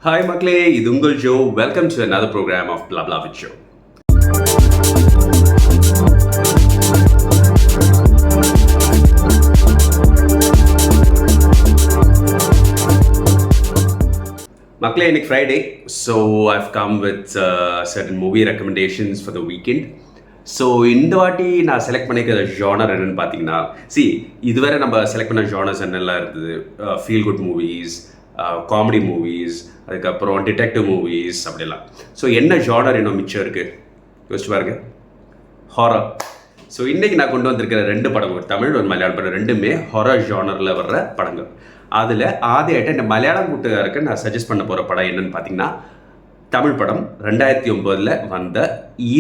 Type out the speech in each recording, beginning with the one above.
Hi மக்களே, இது உங்கள் Joe. Welcome to another program of Blah Blah with Joe. மக்களே, இன்னைக்கு Friday, so I've come with certain movie recommendations for the weekend. So இந்த வாட்டி நான் செலக்ட் பண்ணிக்கிற ஜானர் என்னென்னு பார்த்தீங்கன்னா, இதுவரை நம்ம செலக்ட் பண்ண ஜானர்ஸ் என்னெல்லாம் இருந்தது, feel good movies, comedy movies, அதுக்கப்புறம் டிடெக்டிவ் மூவிஸ் அப்படிலாம். ஸோ என்ன ஜானர் இன்னும் மிச்சம் இருக்குது யோசிச்சு பாருங்க, ஹாரர். ஸோ இன்றைக்கி நான் கொண்டு வந்திருக்கிற 2 படம், ஒரு தமிழ் ஒரு மலையாள படம், ரெண்டுமே ஹாரர் ஜானரில் வர்ற படங்கள். அதில் ஆதியாயிட்ட இந்த மலையாளம் கூட்டுக்காருக்கு நான் சஜஸ்ட் பண்ண போகிற படம் என்னென்னு பார்த்தீங்கன்னா, தமிழ் படம் 2009 வந்த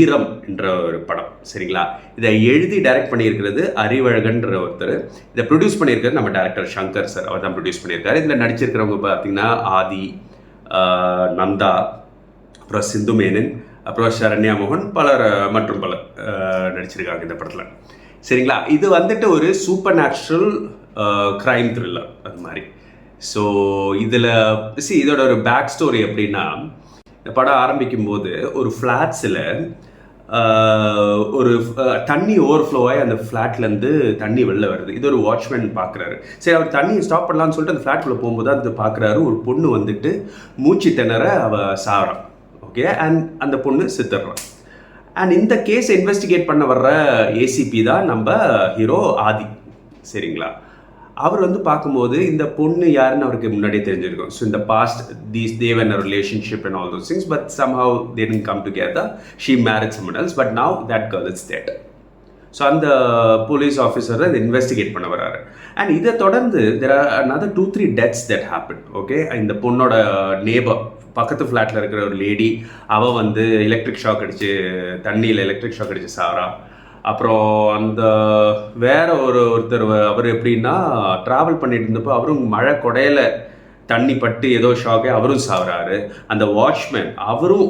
ஈரம் என்ற ஒரு படம். சரிங்களா? இதை எழுதி டைரக்ட் பண்ணியிருக்கிறது அறிவழகன்ற ஒருத்தர். இதை ப்ரொடியூஸ் பண்ணியிருக்கிறது நம்ம டேரக்டர் சங்கர் சார், அவர் தான் ப்ரொடியூஸ் பண்ணியிருக்காரு. இதில் நடிச்சிருக்கிறவங்க பார்த்தீங்கன்னா ஆதி, நந்தா, அப்புறம் சிந்து மேனன், அப்புறம் சரண்யா மோகன், மற்றும் பலர் நடிச்சிருக்காங்க இந்த படத்தில். சரிங்களா? இது வந்துட்டு ஒரு சூப்பர் நேச்சுரல் க்ரைம் த்ரில்லர் அது மாதிரி. ஸோ இதில் இதோட ஒரு பேக் ஸ்டோரி எப்படின்னா, இந்த படம் ஆரம்பிக்கும் போது ஒரு ஃப்ளாட்ஸில் ஒரு தண்ணி ஓவர்ஃப்ளோ ஆகி அந்த ஃப்ளாட்லேருந்து தண்ணி வெளில வருது. இது ஒரு வாட்ச்மேன் பார்க்குறாரு. சரி, அவர் தண்ணியை ஸ்டாப் பண்ணலான்னு சொல்லிட்டு அந்த ஃப்ளாட்குள்ளே போகும்போது அது பார்க்குறாரு, ஒரு பொண்ணு வந்துட்டு மூச்சு திணற அவள் சாகிறான். ஓகே, அண்ட் அந்த பொண்ணு செத்துடுறான். அண்ட் இந்த கேஸை இன்வெஸ்டிகேட் பண்ண வர்ற ஏசிபி தான் நம்ம ஹீரோ ஆதி. சரிங்களா? அவர் வந்து பார்க்கும்போது இந்த பொண்ணு யாருன்னு அவருக்கு முன்னாடியே தெரிஞ்சிருக்கும். ஸோ இந்த பாஸ்ட் தேவ் and relationship and all those things, but somehow they didn't come together. She married someone else, but now that girl is dead. So அந்த போலீஸ் ஆஃபீஸர் அதை இன்வெஸ்டிகேட் பண்ண வர்றாரு. அண்ட் இதை தொடர்ந்து there are another 2-3 deaths that happen. Okay, இந்த பொண்ணோட neighbour, பக்கத்து ஃப்ளாட்டில் இருக்கிற ஒரு லேடி, அவள் வந்து எலக்ட்ரிக் ஷாக் அடித்து, தண்ணியில் எலக்ட்ரிக் ஷாக் அடித்து சாரா. அப்புறம் அந்த வேற ஒருத்தர், அவர் எப்படின்னா ட்ராவல் பண்ணிட்டு இருந்தப்போ அவரும் மழை கொடையில் தண்ணி பட்டு ஏதோ ஷாக்கே அவரும் சாகிறாரு. அந்த வாட்ச்மேன் அவரும்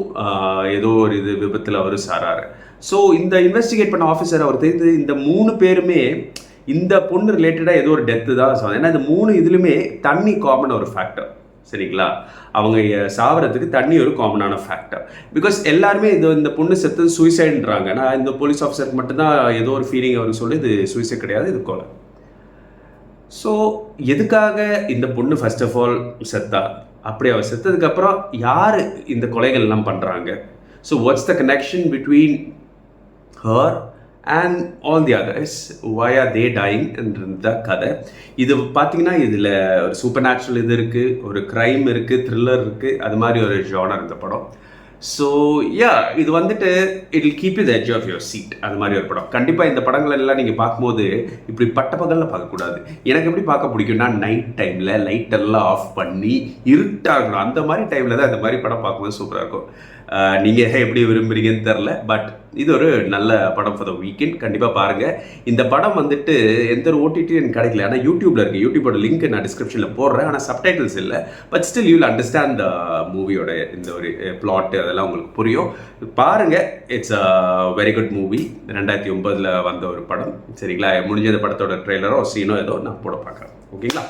ஏதோ ஒரு விபத்தில் அவரும் சாகிறாரு. ஸோ இந்த இன்வெஸ்டிகேட் பண்ண ஆஃபீஸர் அவர் தெரிந்து இந்த 3 பேருமே இந்த பொண்ணு ரிலேட்டடாக ஏதோ ஒரு டெத்து தான் சார். ஏன்னா இந்த 3 இதுலையுமே தண்ணி காமன் ஒரு ஃபேக்டர். சரிங்களா? அவங்க சாவறதுக்கு தண்ணி ஒரு காமனான ஃபேக்டர். பிகாஸ் எல்லாருமே இந்த பொண்ணு செத்து சூசைடுன்றாங்க. நான் இந்த போலீஸ் ஆஃபீஸருக்கு மட்டும்தான் ஏதோ ஒரு ஃபீலிங் அவருக்கு சொல்லி இது சூசைட் கிடையாது, இது கொலை. ஸோ எதுக்காக இந்த பொண்ணு ஃபர்ஸ்ட் ஆஃப் ஆல் செத்தா, அப்படி அவள் செத்ததுக்கப்புறம் யார் இந்த கொலைகள்லாம் பண்ணுறாங்க, so what's the connection between her and all the others, why are they dying என்ற கதை. இது பார்த்தீங்கன்னா இதில் ஒரு சூப்பர் நேச்சுரல் இது இருக்குது, ஒரு க்ரைம் இருக்குது, த்ரில்லர் இருக்குது, அது மாதிரி ஒரு ஜானர் இந்த படம். ஸோ இது வந்துட்டு it will keep you the edge of your seat, அது மாதிரி ஒரு படம். கண்டிப்பாக இந்த படங்கள் எல்லாம் நீங்கள் பார்க்கும்போது இப்படி பகலில் பார்க்கக்கூடாது. எனக்கு எப்படி பார்க்க பிடிக்கும்னா, நைட் டைமில் லைட்டெல்லாம் ஆஃப் பண்ணி இருட்டாகணும், அந்த மாதிரி டைமில் தான் இந்த மாதிரி படம் பார்க்கும்போது சூப்பராக இருக்கும். நீங்கள் எப்படி விரும்புகிறீங்கன்னு தெரில, பட் இது ஒரு நல்ல படம் ஃபார் த வீக்கெண்ட். கண்டிப்பாக பாருங்கள். இந்த படம் வந்துட்டு எந்த ஒரு ஓடிடியும் எனக்கு கிடைக்கல, ஆனால் யூடியூப்பில் இருக்குது. யூடியூபோட லிங்க் நான் டிஸ்கிரிப்ஷனில் போடுறேன், ஆனால் சப்டைட்டில்ஸ் இல்லை. But still you will understand the மூவியோட இந்த ஒரு பிளாட் அதெல்லாம் உங்களுக்கு புரியும். பாருங்கள், it's a very good movie. 2009 வந்த ஒரு படம். சரிங்களா? முடிஞ்ச படத்தோட ட்ரெய்லரோ சீனோ ஏதோ நான் போட பார்க்குறேன். ஓகேங்களா?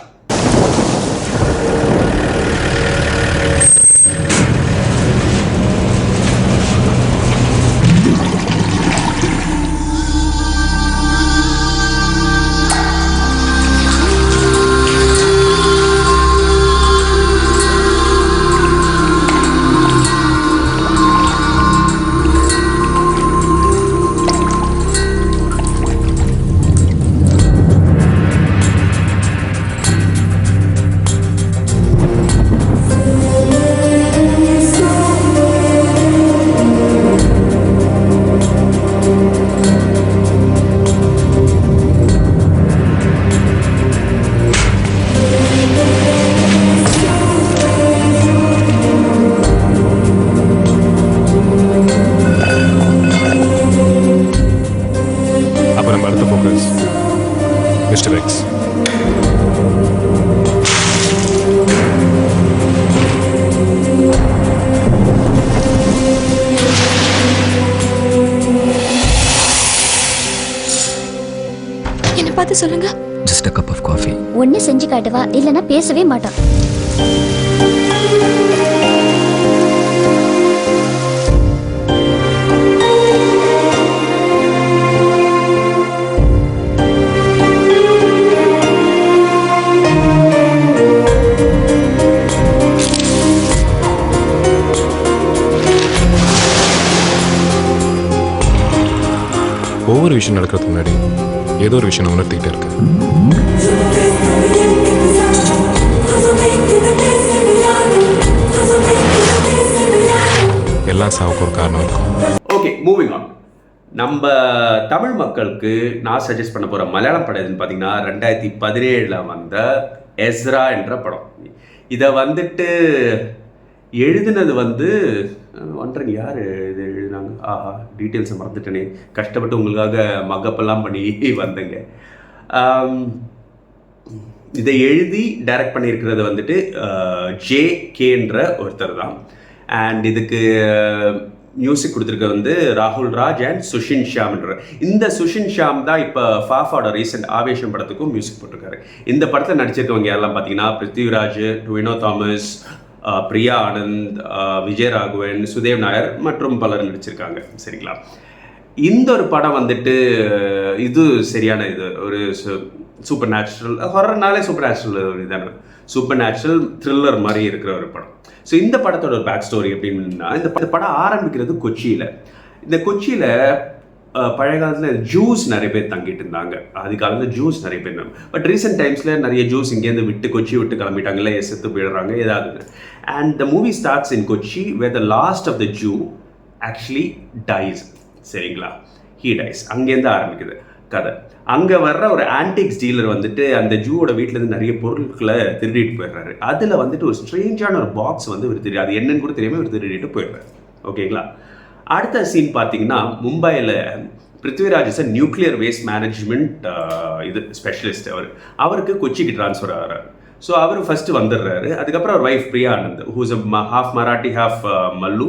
Mr. X. என்ன பார்த்து சொல்லுங்க. Just a cup of coffee. ஒண்ணு செஞ்சு காட்டுவா, இல்லனா பேசவே மாட்டா. ஒவ்வொரு விஷயம் நடக்கிறதுக்கு முன்னாடி ஏதோ ஒரு விஷயம் நான் உணர்த்திக்கிட்டே இருக்கேன். எல்லா சாவுக்கு ஒரு காரணம் இருக்கும். Okay, moving on. நம்ம தமிழ் மக்களுக்கு நான் சஜஸ்ட் பண்ண போகிற மலையாளம் படம் எதுன்னு பார்த்தீங்கன்னா 2017 வந்த எஸ்ரா என்ற படம். இதை வந்துட்டு எழுதுனது வந்து ஒன்றரை யார் இது எழுதினாங்க? ஆஹா, டீட்டெயில்ஸை மறந்துட்டேனே, கஷ்டப்பட்டு உங்களுக்காக மக்கப்பெல்லாம் பண்ணி வந்தேங்க. இதை எழுதி டைரக்ட் பண்ணியிருக்கிறது வந்துட்டு JKன்ற ஒருத்தர் தான். அண்ட் இதுக்கு மியூசிக் கொடுத்துருக்க வந்து ராகுல் ராஜ் அண்ட் சுஷின் ஷியாம்ன்ற. இந்த சுஷின் ஷியாம் தான் இப்போ ஃபாஃபாவோட ரீசெண்ட் ஆவேஷம் படத்துக்கும் மியூசிக் போட்டிருக்காரு. இந்த படத்தில் நடிச்சிருக்கவங்க யாரெல்லாம் பார்த்தீங்கன்னா பிருத்திவிராஜ், டுவினோ தாமஸ், பிரியா ஆனந்த், விஜயராகவன், சுதேவ் நாயர் மற்றும் பலர் நடிச்சிருக்காங்க. சரிங்களா? இந்த ஒரு படம் வந்துட்டு இது சரியான இது ஒரு சூப்பர் நேச்சுரல் ஹொரர்னாலே சூப்பர் நேச்சுரல் ஒரு இதான சூப்பர் நேச்சுரல் த்ரில்லர் மாதிரி இருக்கிற ஒரு படம். ஸோ இந்த படத்தோட ஒரு பேக் ஸ்டோரி அப்படின்னா, இந்த படம் ஆரம்பிக்கிறது கொச்சியில். இந்த கொச்சியில் பழைய காலத்தில் ஜூஸ் நிறைய பேர் தங்கிட்டு இருந்தாங்க. அது காலத்தில் ஜூஸ் நிறைய பேர் இருந்தாங்க. பட் ரீசெண்ட் டைம்ஸில் நிறைய ஜூஸ் இங்கேருந்து கொச்சி விட்டு கிளம்பிட்டாங்கல்ல, செத்து போயிடுறாங்க ஏதாவது. And the movie starts in Kochi where the last of the Jew actually dies. சரிங்களா? He dies. அங்கேருந்து ஆரம்பிக்குது கதை. அங்கே வர்ற ஒரு ஆன்டிக்ஸ் டீலர் வந்துட்டு அந்த ஜூவோட வீட்டிலேருந்து நிறைய பொருட்களை திருடிட்டு போயிடுறாரு. அதில் வந்துட்டு ஒரு ஸ்ட்ரேஞ்சான ஒரு பாக்ஸ் வந்து ஒரு தெரியும், அது என்னன்னு கூட தெரியாமல் ஒரு திருடிட்டு போயிடுறாரு. ஓகேங்களா? அடுத்த சீன் பார்த்தீங்கன்னா, மும்பையில் Prithviraj is nuclear waste management இது ஸ்பெஷலிஸ்ட். அவருக்கு கொச்சிக்கு ட்ரான்ஸ்ஃபர் ஆகிறாரு. ஸோ அவர் ஃபஸ்ட்டு வந்துடுறாரு. அதுக்கப்புறம் அவர் wife Priya Anand, who's half Marathi half Mallu,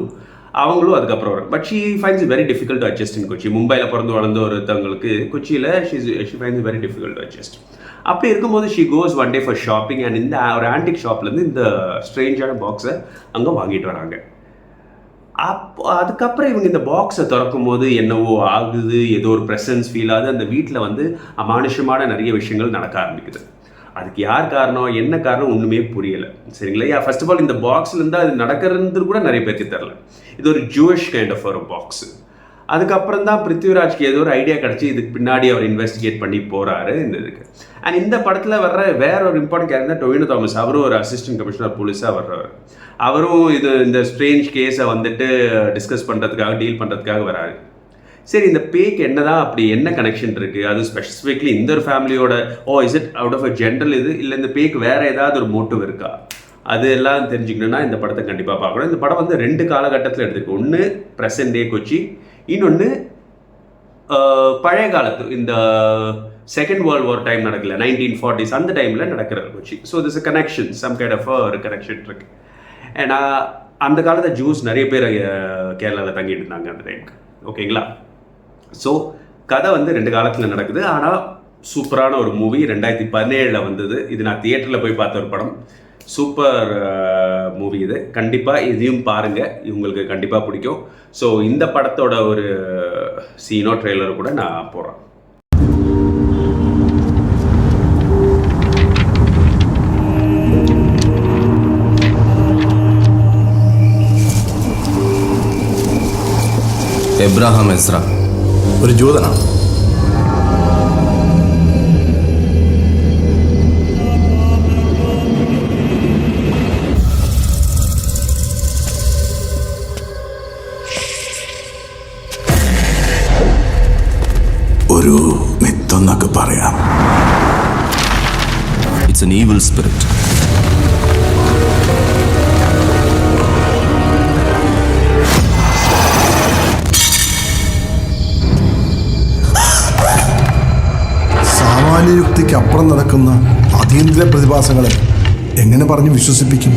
அவங்களும் அதுக்கப்புறம் வரும். But she finds very difficult to adjust in Kochi. மும்பையில் பிறந்து வளர்ந்த ஒருத்தவங்களுக்கு கொச்சியில் she finds very difficult to adjust. அப்படி இருக்கும்போது she goes one day for shopping and இந்த ஒரு ஆன்டிக் ஷாப்லேருந்து இந்த ஸ்ட்ரேஞ்சான பாக்ஸை அங்கே வாங்கிட்டு வராங்க. அதுக்கப்புறம் இவங்க இந்த பாக்ஸை திறக்கும் போது என்னவோ ஆகுது, ஏதோ ஒரு ப்ரெசன்ஸ் ஃபீல் ஆகுது. அந்த வீட்டில் வந்து அமானுஷமான நிறைய விஷயங்கள் நடக்க ஆரம்பிக்குது. அதுக்கு யார் காரணம், என்ன காரணம் ஒன்றுமே புரியலை. சரிங்களா? ஃபர்ஸ்ட் ஆஃப் ஆல் இந்த பாக்ஸ்லேருந்து அது நடக்கிறது கூட நிறைய பேருக்கு தெரில. இது ஒரு ஜூயிஷ் கைண்ட் ஆஃப் ஒரு பாக்ஸு. அதுக்கப்புறம் தான் பிருத்திவிராஜ்க்கு ஏதோ ஒரு ஐடியா கிடச்சி இதுக்கு பின்னாடி அவர் இன்வெஸ்டிகேட் பண்ணி போகிறாரு இந்த இதுக்கு. அண்ட் இந்த படத்தில் வர்ற வேற ஒரு இம்பார்ட்டன்ட் கேரக்டர் டொவினோ தாமஸ். அவரும் ஒரு அசிஸ்டன்ட் கமிஷனர் போலீஸாக வர்றவர். அவரும் இந்த ஸ்ட்ரேஞ்ச் கேஸை வந்துட்டு டிஸ்கஸ் பண்ணுறதுக்காக, டீல் பண்ணுறதுக்காக வராரு. சரி, இந்த பேக்கு என்னதான் அப்படி என்ன கனெக்ஷன் இருக்குது, அது ஸ்பெசிஃபிக்லி இந்த ஒரு ஃபேமிலியோட is it out of a general இது, இல்லை இந்த பேக்கு வேறு ஏதாவது ஒரு மோட்டிவ் இருக்கா, அது எல்லாம் தெரிஞ்சுக்கணுன்னா இந்த படத்தை கண்டிப்பாக பார்க்கணும். இந்த படம் வந்து 2 காலகட்டத்தில் எடுத்திருக்கு. ஒன்று ப்ரெசன்ட் டே கொச்சி, இன்னொன்று பழைய காலத்து இந்த செகண்ட் வேர்ல்டு வார் டைம் நடக்கல, 1940s அந்த டைமில் நடக்கிற Kochi. So this a connection, some kind of ஒரு கனெக்ஷன் இருக்கு. ஏன்னா அந்த காலத்தில் ஜூஸ் நிறைய பேர் கேரளாவில் தங்கிட்டு இருந்தாங்க அந்த டைமுக்கு. ஓகேங்களா? ஸோ கதை வந்து 2 காலத்தில் நடக்குது. ஆனால் சூப்பரான ஒரு மூவி. 2017 வந்தது. இது நான் தியேட்டரில் போய் பார்த்த ஒரு படம். சூப்பர் மூவி இது. கண்டிப்பாக இதையும் பாருங்கள், உங்களுக்கு கண்டிப்பாக பிடிக்கும். ஸோ இந்த படத்தோட ஒரு சீனோ ட்ரெய்லர் கூட நான் போடுறேன். എബ്രാഹാം എസ്ര ഒരു ജൂതനാണ്. ഒരു മിത്തെന്നൊക്കെ പറയാം. It's an evil spirit. സാമാന്യയുക്തിക്ക് അപ്പുറം നടക്കുന്ന അതീന്ദ്രിയ പ്രതിഭാസങ്ങളെ എങ്ങനെ പറഞ്ഞ് വിശ്വസിപ്പിക്കും?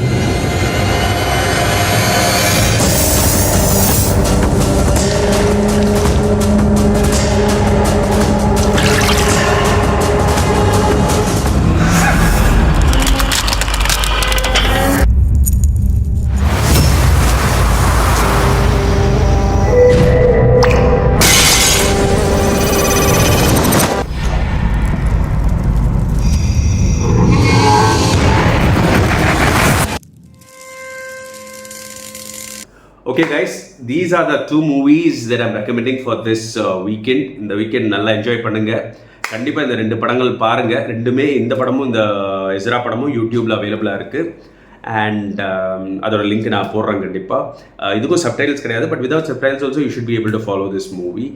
Okay guys, these are the 2 movies that I'm recommending for this weekend. இந்த வீக்கெண்ட் நல்லா என்ஜாய் பண்ணுங்க. கண்டிப்பாக இந்த 2 படங்கள் பாருங்க. ரெண்டுமே, இந்த படமும் இந்த எஸ்ரா படமும் யூடியூப்ல அவைலபிளாக இருக்கு. அண்ட் அதோட லிங்க் நான் போடுறேன் கண்டிப்பாக. இதுக்கும் சப்டைட்டில்ஸ் கிடையாது, but without subtitles also you should be able to follow this movie.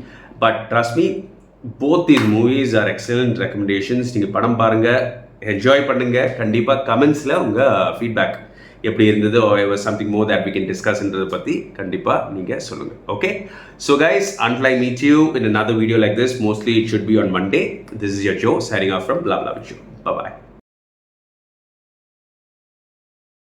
But trust me, both these movies R excellent recommendations. நீங்கள் படம் பாருங்கள், என்ஜாய் பண்ணுங்கள். கண்டிப்பாக கமெண்ட்ஸில் உங்கள் ஃபீட்பேக் எப்படி இருந்தது, something more that we can டிஸ்கஸ்ன்றதை பற்றி கண்டிப்பாக நீங்கள் சொல்லுங்கள். Okay, so guys, until I meet you in another video like this, mostly it should be on Monday. This is your Joe signing off from Blah Blah with Joe. Bye bye.